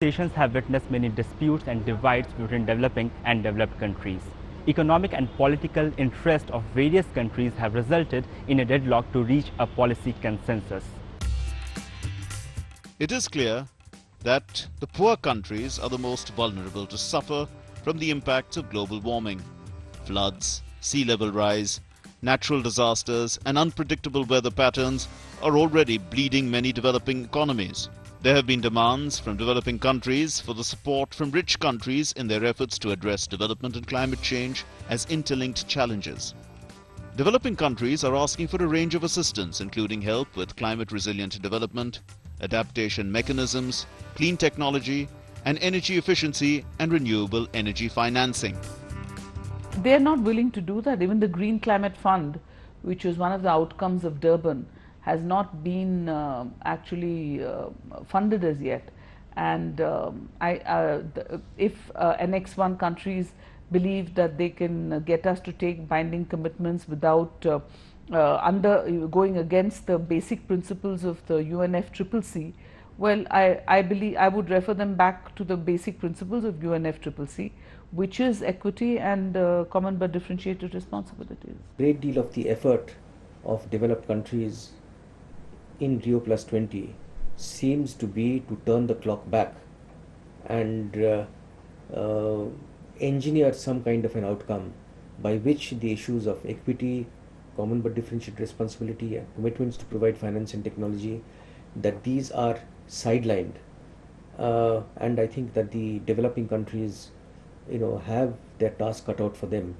Nations have witnessed many disputes and divides between developing and developed countries. Economic and political interests of various countries have resulted in a deadlock to reach a policy consensus. It is clear that the poor countries are the most vulnerable to suffer from the impacts of global warming. Floods, sea level rise, natural disasters and unpredictable weather patterns are already bleeding many developing economies. There have been demands from developing countries for the support from rich countries in their efforts to address development and climate change as interlinked challenges. Developing countries are asking for a range of assistance, including help with climate-resilient development, adaptation mechanisms, clean technology, and energy efficiency and renewable energy financing. They're not willing to do that. Even the Green Climate Fund, which was one of the outcomes of Durban, has not been actually funded as yet. And if Annex 1 countries believe that they can get us to take binding commitments without going against the basic principles of the UNFCCC, well, I believe I would refer them back to the basic principles of UNFCCC, which is equity and common but differentiated responsibilities. Great deal of the effort of developed countries in Rio Plus 20 seems to be to turn the clock back and engineer some kind of an outcome by which the issues of equity, common but differentiated responsibility and commitments to provide finance and technology, that these are sidelined. And I think that the developing countries have their task cut out for them.